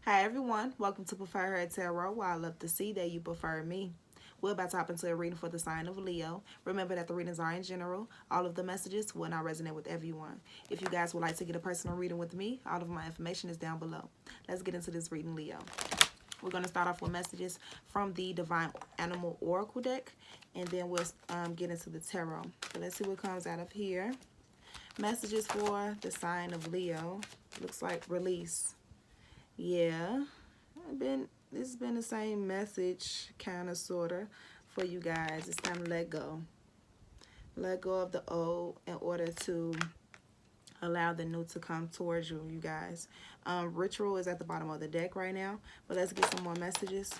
Hi everyone, welcome to Preferher Tarot, where I love to see that you prefer me. We're about to hop into a reading for the sign of Leo. Remember that the readings are in general. All of the messages will not resonate with everyone. If you guys would like to get a personal reading with me, all of my information is down below. Let's get into this reading, Leo. We're going to start off with messages from the Divine Animal Oracle deck, and then we'll get into the tarot. So let's see what comes out of here. Messages for the sign of Leo. Looks like release. Yeah, this has been the same message, kind of, sort of, for you guys. It's time to let go. Let go of the old in order to allow the new to come towards you, you guys. Ritual is at the bottom of the deck right now, but let's get some more messages.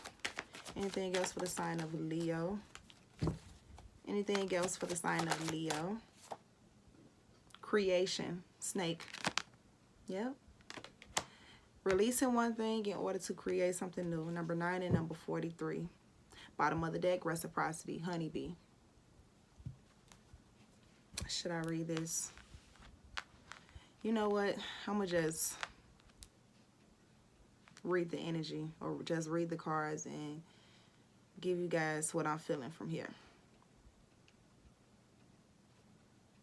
Anything else for the sign of Leo? Anything else for the sign of Leo? Creation, snake. Yep. Releasing one thing in order to create something new. Number 9 and number 43. Bottom of the deck, reciprocity, honeybee. Should I read this? You know what? I'm going to just read the energy, or just read the cards and give you guys what I'm feeling from here.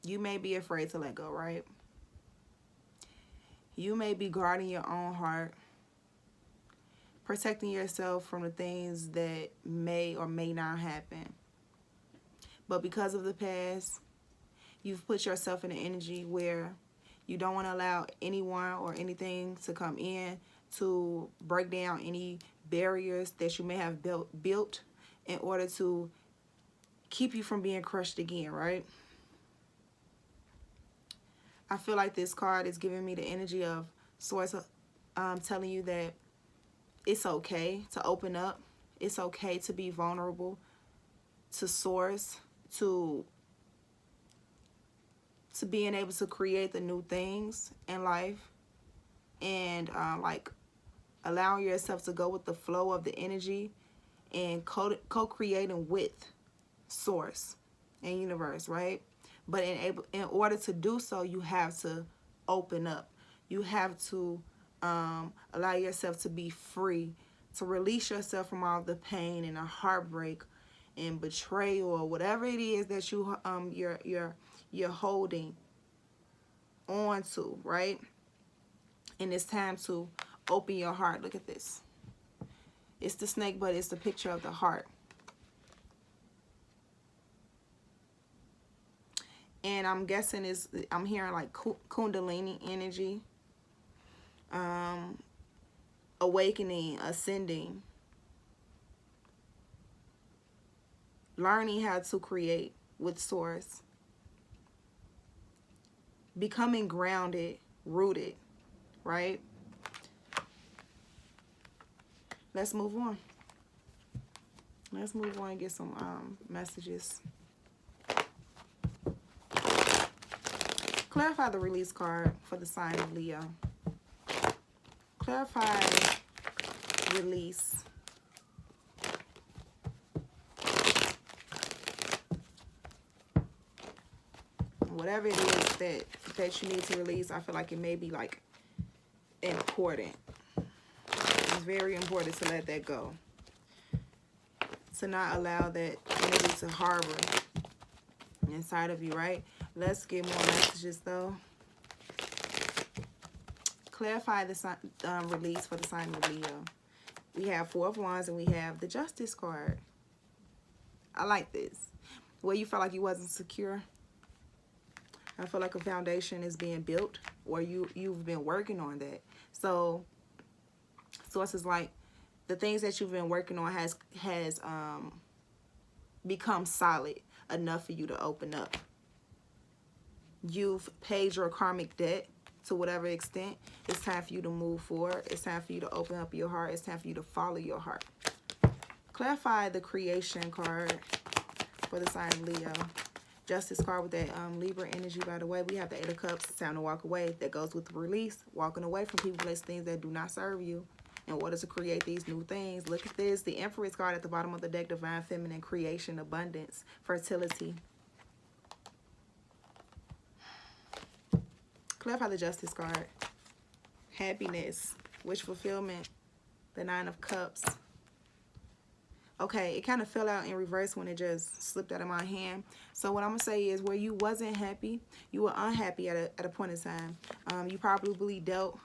You may be afraid to let go, right? You may be guarding your own heart, protecting yourself from the things that may or may not happen. But because of the past, you've put yourself in an energy where you don't want to allow anyone or anything to come in to break down any barriers that you may have built in order to keep you from being crushed again, right? I feel like this card is giving me the energy of Source telling you that it's okay to open up. It's okay to be vulnerable to Source, to being able to create the new things in life, and like allowing yourself to go with the flow of the energy and co-creating with Source and universe, right? But in order to do so, you have to open up. You have to allow yourself to be free, to release yourself from all the pain and the heartbreak and betrayal, or whatever it is that you're holding on to, right? And it's time to open your heart. Look at this. It's the snake, but it's the picture of the heart. And I'm guessing I'm hearing like Kundalini energy, awakening, ascending, learning how to create with Source, becoming grounded, rooted, right? Let's move on. Let's move on and get some messages. Clarify the release card for the sign of Leo. Clarify release. Whatever it is that you need to release, I feel like it may be like important. It's very important to let that go. To not allow that energy to harbor inside of you, right? Let's get more messages though. Clarify the release for the sign of Leo. We have 4 of Wands and we have the Justice card. I like this. Where you felt like you wasn't secure. I feel like a foundation is being built, or you've been working on that. So Source is like the things that you've been working on has become solid enough for you to open up. You've paid your karmic debt to whatever extent. It's time for you to move forward. It's time for you to open up your heart. It's time for you to follow your heart. Clarify the creation card for the sign of Leo. Justice card with that Libra energy, by the way. We have the 8 of Cups. It's time to walk away. That goes with the release. Walking away from people, places, things that do not serve you in order to create these new things. Look at this. The Empress card at the bottom of the deck. Divine Feminine, creation, abundance, fertility. Clarify the Justice card. Happiness, wish fulfillment, The Nine of Cups. Okay, it kind of fell out in reverse when it just slipped out of my hand. So what I'm going to say is where you wasn't happy, you were unhappy at a point in time. You probably dealt,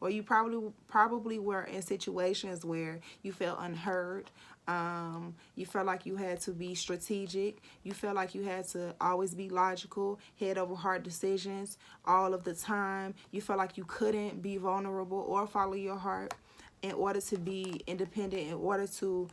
or you probably were in situations where you felt unheard. You felt like you had to be strategic. You felt like you had to always be logical, head over heart decisions all of the time. You felt like you couldn't be vulnerable or follow your heart in order to be independent, in order to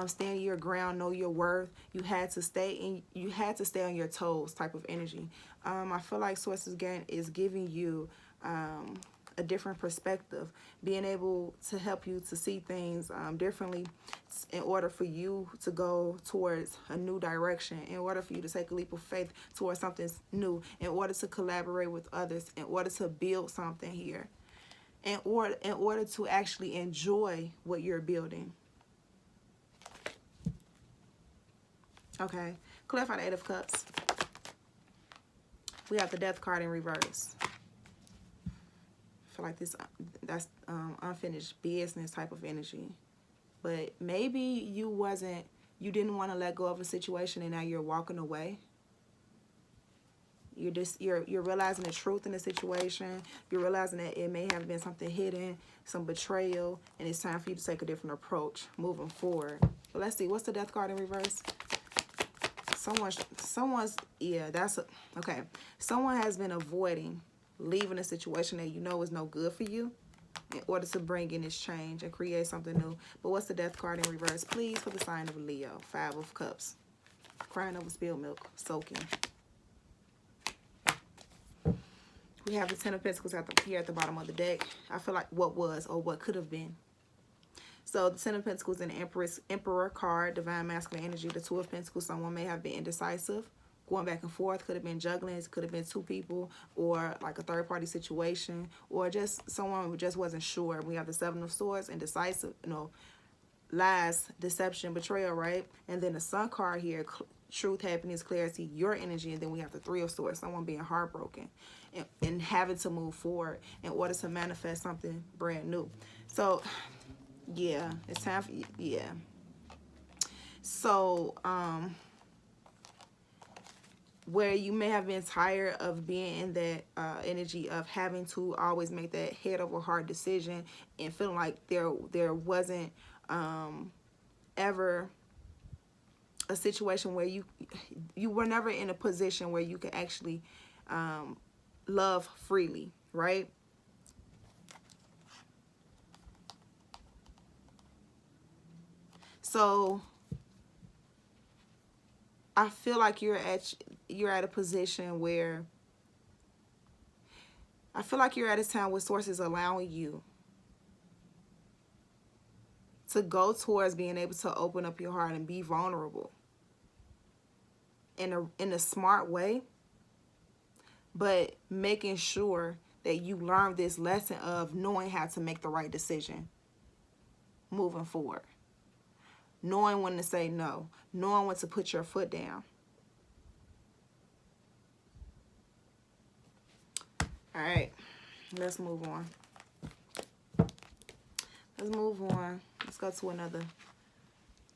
stand your ground, know your worth. You had to stay on your toes type of energy. I feel like Source is giving you a different perspective, being able to help you to see things differently in order for you to go towards a new direction, in order for you to take a leap of faith towards something new, in order to collaborate with others, in order to build something here, in order to actually enjoy what you're building. Okay, clarify the Eight of Cups. We have the Death card in reverse. I feel like that's unfinished business type of energy. But maybe you didn't want to let go of a situation and now you're walking away. You're realizing the truth in the situation. You're realizing that it may have been something hidden, some betrayal, and it's time for you to take a different approach moving forward. But let's see, what's the Death card in reverse? Okay. Someone has been avoiding leaving a situation that you know is no good for you in order to bring in this change and create something new. But what's the Death card in reverse, please, for the sign of Leo? Five of Cups. Crying over spilled milk. Soaking. We have the Ten of Pentacles here at the bottom of the deck. I feel like what was or what could have been. So the Ten of Pentacles and the Emperor card, divine masculine energy. The Two of Pentacles, someone may have been indecisive, going back and forth. Could have been juggling. It could have been two people, or like a third-party situation, or just someone who just wasn't sure. We have the Seven of Swords, indecisive, lies, deception, betrayal, right? And then the Sun card here, truth, happiness, clarity, your energy. And then we have the Three of Swords, someone being heartbroken and having to move forward in order to manifest something brand new. So yeah, it's time for, yeah. So where you may have been tired of being in that energy of having to always make that head over heart decision and feeling like there wasn't ever a situation where you were never in a position where you could actually love freely, right? So I feel like you're at a position where I feel like you're at a time where Source is allowing you to go towards being able to open up your heart and be vulnerable in a smart way, but making sure that you learn this lesson of knowing how to make the right decision moving forward. Knowing when to say no. Knowing when to put your foot down. All right. Let's move on. Let's move on. Let's go to another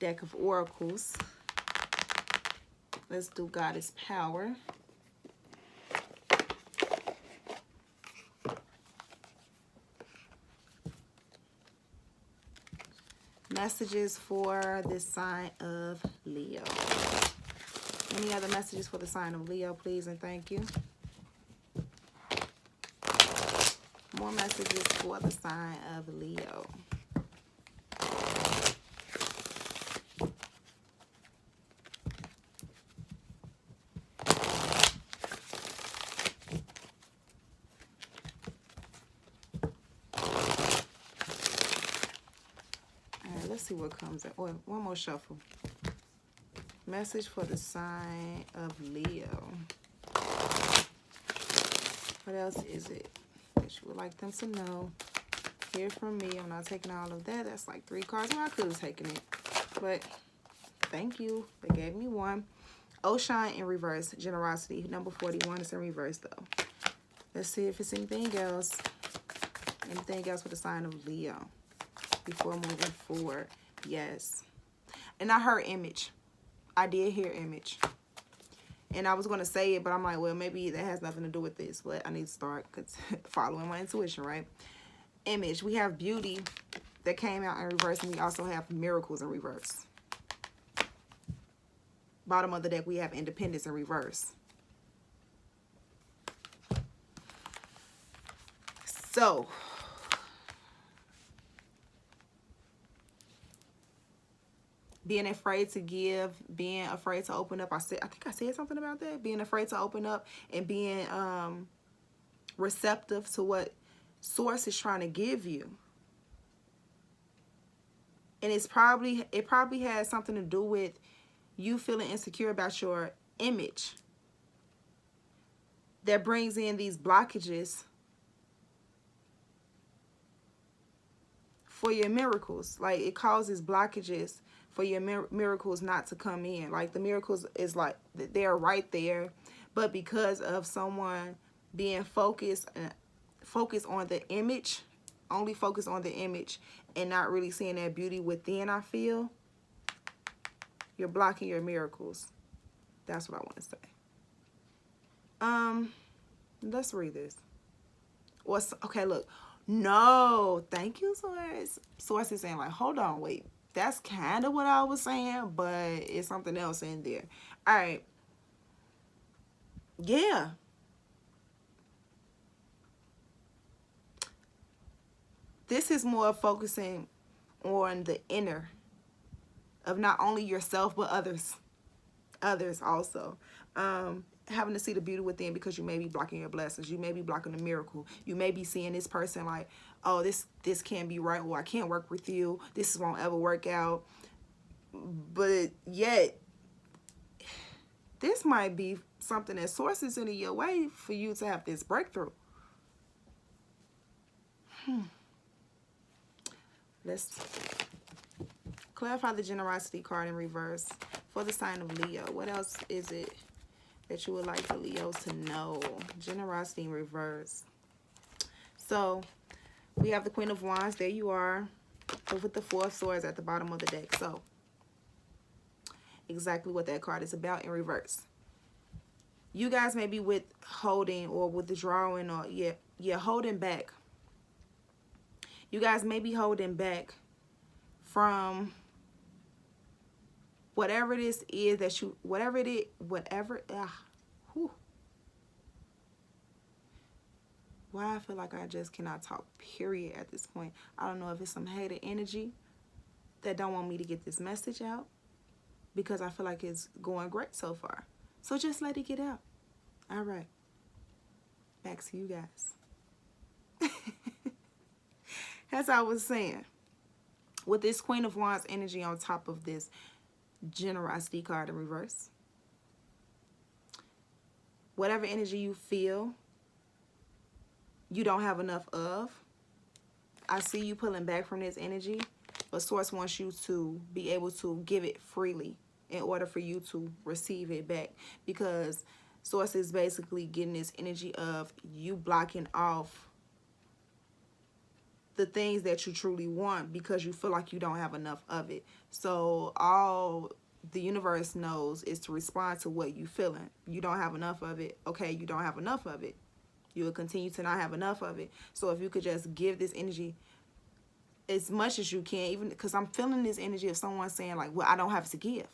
deck of oracles. Let's do Goddess Power. Messages for this sign of Leo. Any other messages for the sign of Leo, please and thank you. More messages for the sign of Leo. Let's see what comes up. Oh, one more shuffle. Message for the sign of Leo. What else is it that you would like them to know? Hear from me. I'm not taking all of that. That's like 3 cards. Well, I could have taken it. But thank you. They gave me one. Ocean in reverse. Generosity. Number 41 is in reverse, though. Let's see if it's anything else. Anything else for the sign of Leo. before moving forward. Yes. And I heard image. I did hear image. And I was going to say it, but I'm like, well, maybe that has nothing to do with this. But I need to start following my intuition, right? Image. We have beauty that came out in reverse. And we also have miracles in reverse. Bottom of the deck, we have independence in reverse. So, being afraid to give, being afraid to open up. I think I said something about that. Being afraid to open up and being receptive to what source is trying to give you. And it probably has something to do with you feeling insecure about your image. That brings in these blockages for your miracles. Like, it causes blockages for your miracles not to come in. Like, the miracles is like, they're right there. But because of someone being focused on the image, only focus on the image and not really seeing that beauty within, I feel, you're blocking your miracles. That's what I want to say. Let's read this. Okay, look. No, thank you, Source. Source is saying, like, hold on, wait. That's kind of what I was saying, but it's something else in there. All right. Yeah. This is more focusing on the inner of not only yourself, but others. Others also. Having to see the beauty within, because you may be blocking your blessings. You may be blocking the miracle. You may be seeing this person like, oh, this can't be right, or I can't work with you. This won't ever work out. But yet, this might be something that sources into your way for you to have this breakthrough. Let's clarify the generosity card in reverse for the sign of Leo. What else is it that you would like the Leos to know? Generosity in reverse. So we have the Queen of Wands. There you are, with the Four of Swords at the bottom of the deck. So exactly what that card is about in reverse. You guys may be withholding or withdrawing, or you're holding back. You guys may be holding back from whatever this is that you, why I feel like I just cannot talk, period, at this point. I don't know if it's some hated energy that don't want me to get this message out, because I feel like it's going great so far. So just let it get out. All right. Back to you guys. As I was saying, with this Queen of Wands energy on top of this generosity card in reverse, whatever energy you feel you don't have enough of, I see you pulling back from this energy, but Source wants you to be able to give it freely in order for you to receive it back, because Source is basically getting this energy of you blocking off the things that you truly want because you feel like you don't have enough of it. So all the universe knows is to respond to what you feeling. You don't have enough of it. Okay, you don't have enough of it. You will continue to not have enough of it. So if you could just give this energy as much as you can, even because I'm feeling this energy of someone saying like, well, I don't have to give.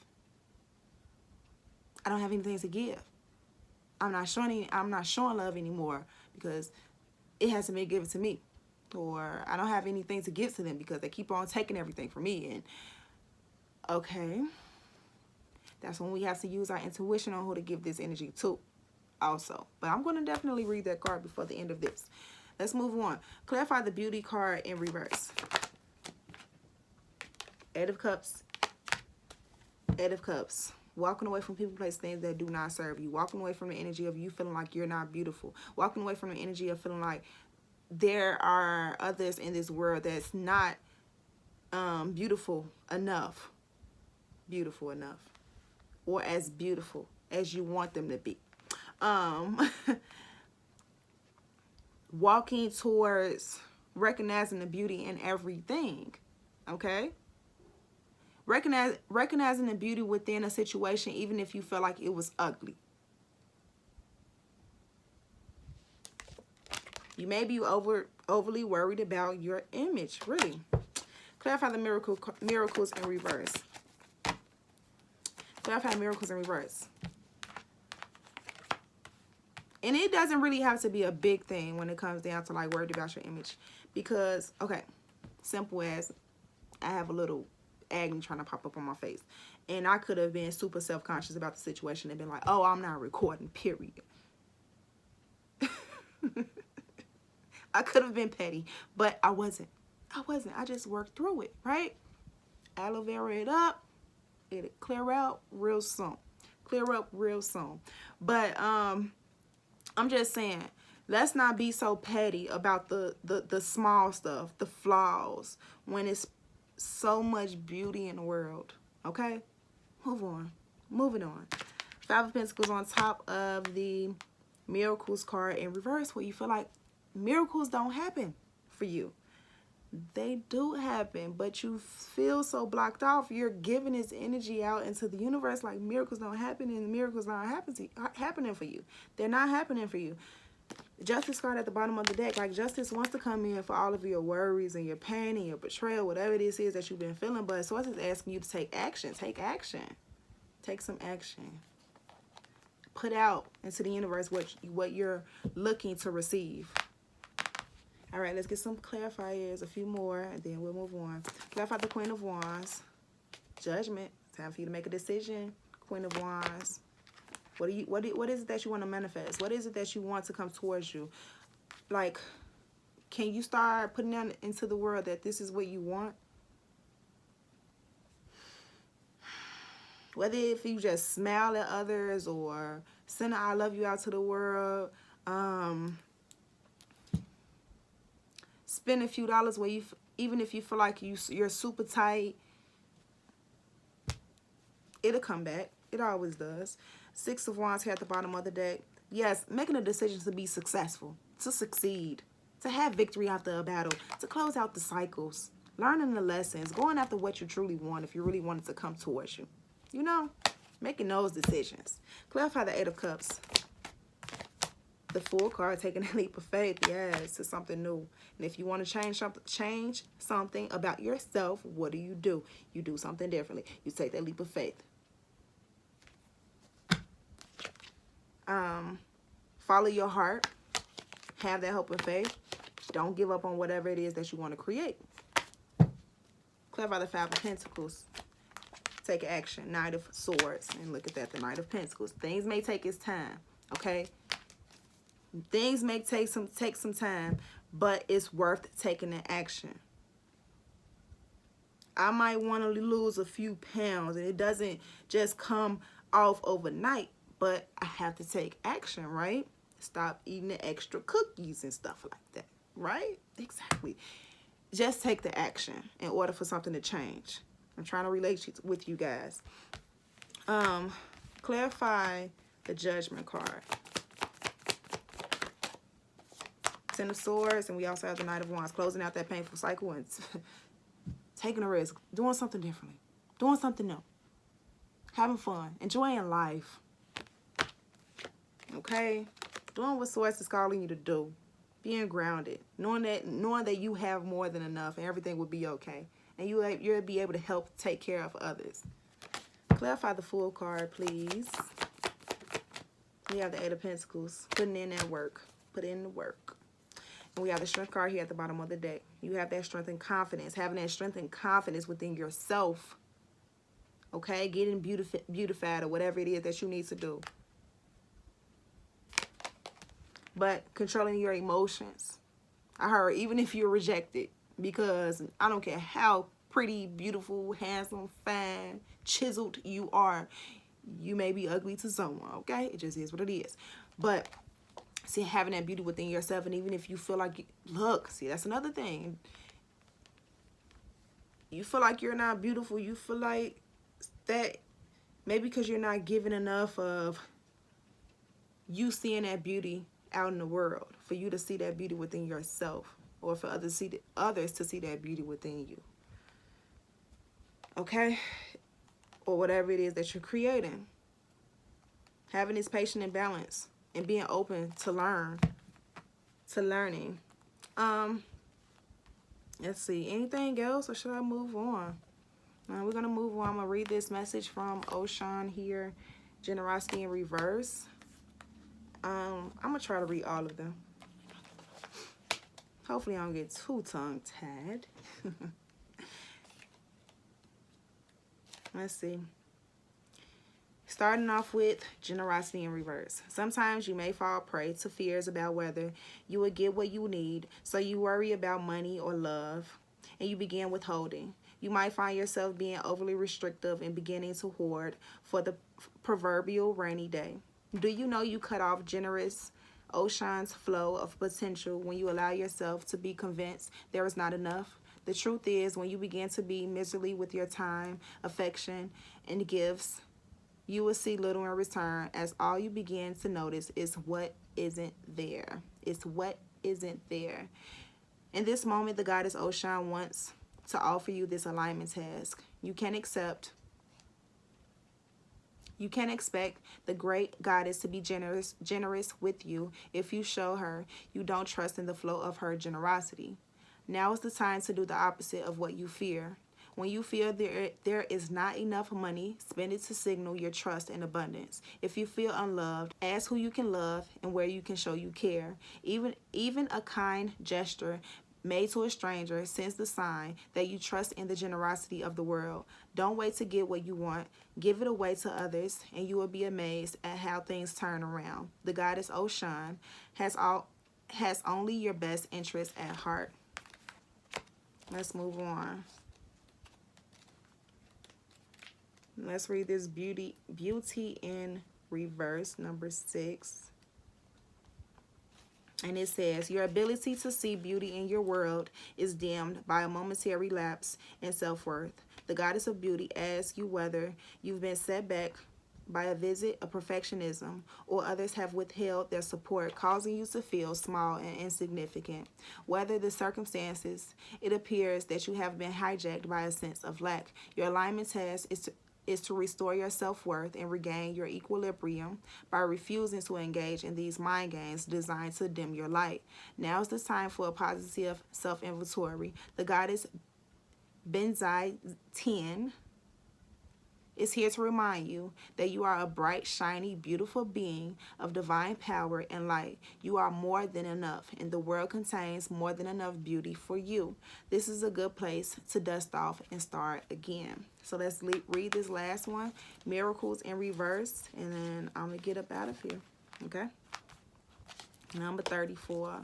I don't have anything to give. I'm not showing love anymore because it hasn't been given to me. Or I don't have anything to give to them because they keep on taking everything from me. And okay, that's when we have to use our intuition on who to give this energy to also. But I'm going to definitely read that card before the end of this. Let's move on. Clarify the beauty card in reverse. Eight of Cups. Eight of Cups. Walking away from people, places, things that do not serve you. Walking away from the energy of you feeling like you're not beautiful. Walking away from the energy of feeling like there are others in this world that's not beautiful enough, or as beautiful as you want them to be. Walking towards recognizing the beauty in everything. Okay? Recognizing the beauty within a situation, even if you felt like it was ugly. You may be overly worried about your image, really. Clarify the miracles in reverse. Clarify miracles in reverse. And it doesn't really have to be a big thing when it comes down to like worried about your image. Because, okay, simple as I have a little acne trying to pop up on my face. And I could have been super self-conscious about the situation and been like, oh, I'm not recording, period. I could have been petty, but I wasn't. I just worked through it, right? Aloe vera it up. It'll clear out real soon. Clear up real soon. But I'm just saying, let's not be so petty about the small stuff, the flaws, when it's so much beauty in the world. Okay? Move on. Moving on. Five of Pentacles on top of the Miracles card in reverse, where you feel like miracles don't happen for you. They do happen, but you feel so blocked off. You're giving this energy out into the universe like miracles don't happen, and miracles not happening for you. They're not happening for you. Justice card at the bottom of the deck, like justice wants to come in for all of your worries and your pain and your betrayal, whatever this is that you've been feeling. But Source is asking you to take action. Take action. Take some action. Put out into the universe what you're looking to receive. All right, let's get some clarifiers, a few more, and then we'll move on. Clarify the Queen of Wands. Judgment. Time for you to make a decision. Queen of Wands. What is it that you want to manifest? What is it that you want to come towards you? Like, can you start putting out into the world that this is what you want? Whether if you just smile at others or send an I love you out to the world, spend a few dollars where even if you feel like you're super tight, it'll come back. It always does. Six of Wands here at the bottom of the deck. Yes, making a decision to be successful, to succeed, to have victory after a battle, to close out the cycles, learning the lessons, going after what you truly want if you really want it to come towards you. You know, making those decisions. Clarify the Eight of Cups. The Fool card, taking a leap of faith. Yes, to something new. And if you want to change something about yourself, what do? You do something differently. You take that leap of faith. Follow your heart. Have that hope and faith. Don't give up on whatever it is that you want to create. Clarify the Five of Pentacles. Take action. Knight of Swords. And look at that, the Knight of Pentacles. Things may take its time, okay? Things may take some time, but it's worth taking the action. I might want to lose a few pounds, and it doesn't just come off overnight, but I have to take action, right? Stop eating the extra cookies and stuff like that, right? Exactly. Just take the action in order for something to change. I'm trying to relate with you guys. Clarify the Judgment card. Ten of Swords, and we also have the Knight of Wands, closing out that painful cycle and taking a risk, doing something differently, doing something new, having fun, enjoying life. Okay, doing what Source is calling you to do, being grounded, knowing that you have more than enough, and everything will be okay, and you'll be able to help take care of others. Clarify the Fool card, please. We have the Eight of Pentacles, putting in that work, put in the work. And we have the Strength card here at the bottom of the deck. You have that strength and confidence, having that strength and confidence within yourself. Okay, getting beautified or whatever it is that you need to do. But controlling your emotions. I heard even if you're rejected, because I don't care how pretty, beautiful, handsome, fine, chiseled you are, you may be ugly to someone, okay? It just is what it is. But see, having that beauty within yourself, and even if you feel like, look, see, that's another thing. You feel like you're not beautiful. You feel like that maybe because you're not giving enough of you seeing that beauty out in the world, for you to see that beauty within yourself, or for others to see that beauty within you. Okay? Or whatever it is that you're creating. Having this patience and balance and being open to learning. Let's see. Anything else or should I move on? We're going to move on. I'm going to read this message from Oshan here. Generosity in reverse. I'm going to try to read all of them. Hopefully I don't get too tongue-tied. Let's see. Starting off with generosity in reverse. Sometimes you may fall prey to fears about whether you will get what you need, so you worry about money or love, and you begin withholding. You might find yourself being overly restrictive and beginning to hoard for the proverbial rainy day. Do you know you cut off generous ocean's flow of potential when you allow yourself to be convinced there is not enough? The truth is, when you begin to be miserly with your time, affection, and gifts, you will see little in return, as all you begin to notice is what isn't there. It's what isn't there. In this moment, the goddess Ocean wants to offer you this alignment task. You can expect the great goddess to be generous with you if you show her you don't trust in the flow of her generosity. Now is the time to do the opposite of what you fear. When you feel there is not enough money, spend it to signal your trust and abundance. If you feel unloved, ask who you can love and where you can show you care. Even a kind gesture made to a stranger sends the sign that you trust in the generosity of the world. Don't wait to get what you want. Give it away to others, and you will be amazed at how things turn around. The goddess Ocean has only your best interest at heart. Let's move on. Let's read this beauty in reverse, number 6. And it says, your ability to see beauty in your world is dimmed by a momentary lapse in self-worth. The goddess of beauty asks you whether you've been set back by a visit of perfectionism or others have withheld their support, causing you to feel small and insignificant. Whether the circumstances, it appears that you have been hijacked by a sense of lack. Your alignment task is to restore your self-worth and regain your equilibrium by refusing to engage in these mind games designed to dim your light. Now is the time for a positive self-inventory. The goddess Benzai 10 is here to remind you that you are a bright, shiny, beautiful being of divine power and light. You are more than enough, and the world contains more than enough beauty for you. This is a good place to dust off and start again. So let's read this last one, Miracles in Reverse, and then I'm going to get up out of here, okay? Number 34.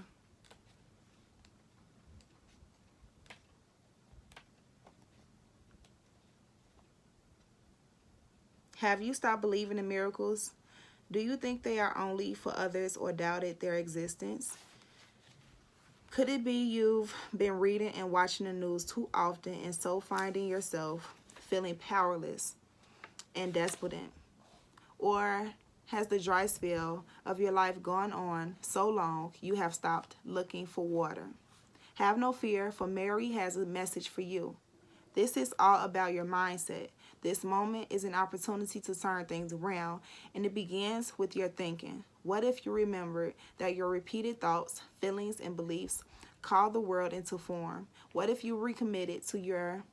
Have you stopped believing in miracles? Do you think they are only for others or doubted their existence? Could it be you've been reading and watching the news too often and so finding yourself feeling powerless and despondent? Or has the dry spell of your life gone on so long you have stopped looking for water? Have no fear, for Mary has a message for you. This is all about your mindset. This moment is an opportunity to turn things around, and it begins with your thinking. What if you remembered that your repeated thoughts, feelings, and beliefs call the world into form? What if you recommitted to your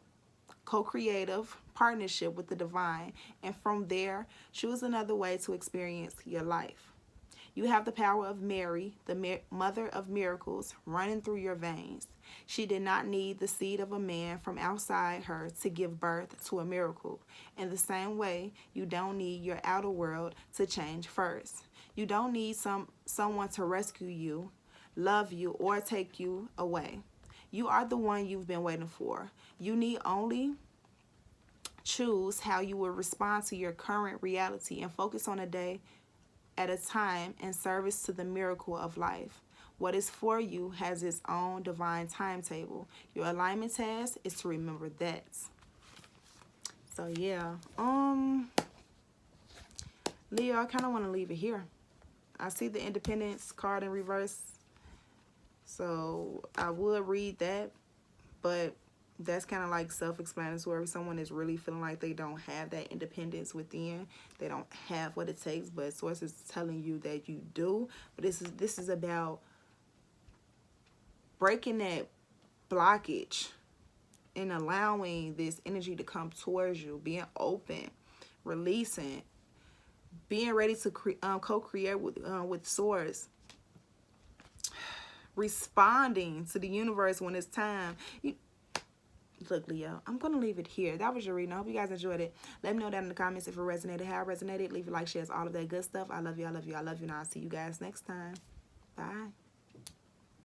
co-creative partnership with the divine, and from there, choose another way to experience your life? You have the power of Mary, the mother of miracles, running through your veins. She did not need the seed of a man from outside her to give birth to a miracle. In the same way, you don't need your outer world to change first. You don't need someone to rescue you, love you, or take you away. You are the one you've been waiting for. You need only choose how you will respond to your current reality and focus on a day at a time in service to the miracle of life. What is for you has its own divine timetable. Your alignment task is to remember that. So yeah, Leo, I kind of want to leave it here. I see the Independence card in reverse, so I would read that, but That's kind of like self-explanatory. Someone is really feeling like they don't have that independence within. They don't have what it takes, but Source is telling you that you do. But this is about breaking that blockage and allowing this energy to come towards you, being open, releasing, being ready to co-create with Source, responding to the universe when it's time. Look, Leo, I'm going to leave it here. That was your reading. I hope you guys enjoyed it. Let me know down in the comments if it resonated, how it resonated. Leave a like, shares, all of that good stuff. I love you, I love you, I love you. And I'll see you guys next time. Bye.